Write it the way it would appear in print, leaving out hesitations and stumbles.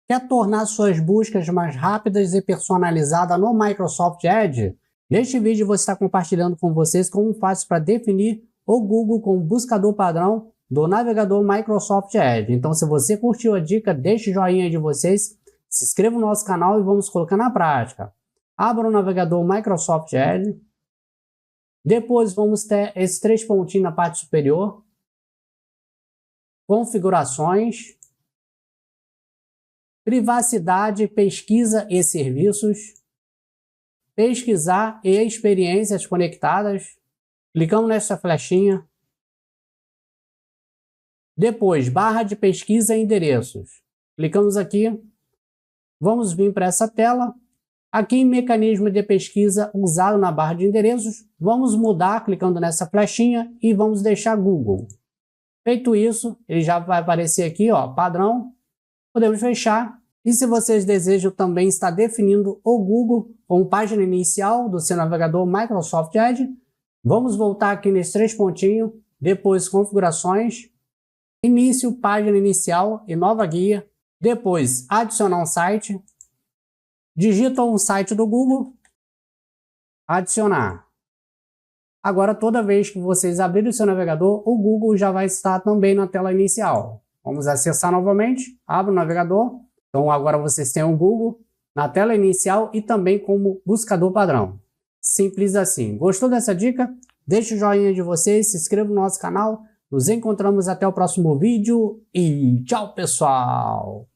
Quer tornar suas buscas mais rápidas e personalizadas no Microsoft Edge? Neste vídeo vou estar compartilhando com vocês como faz para definir o Google como buscador padrão do navegador Microsoft Edge. Então, se você curtiu a dica, deixe o joinha de vocês, se inscreva no nosso canal e vamos colocar na prática. Abra o navegador Microsoft Edge. Depois vamos ter esses três pontinhos na parte superior. Configurações. Privacidade, pesquisa e serviços. Pesquisar e experiências conectadas. Clicamos nessa flechinha. Depois, barra de pesquisa e endereços. Clicamos aqui. Vamos vir para essa tela. Aqui em mecanismo de pesquisa usado na barra de endereços, vamos mudar clicando nessa flechinha e vamos deixar Google. Feito isso, ele já vai aparecer aqui, ó, padrão. Podemos fechar. E se vocês desejam também estar definindo o Google como página inicial do seu navegador Microsoft Edge, vamos voltar aqui nesses três pontinhos, depois configurações, início, página inicial e nova guia, depois adicionar um site, digita um site do Google, adicionar. Agora toda vez que vocês abrirem o seu navegador, o Google já vai estar também na tela inicial. Vamos acessar novamente, abre o navegador. Então agora vocês têm o Google na tela inicial e também como buscador padrão. Simples assim. Gostou dessa dica? Deixe o joinha de vocês, se inscreva no nosso canal. Nos encontramos até o próximo vídeo e tchau, pessoal!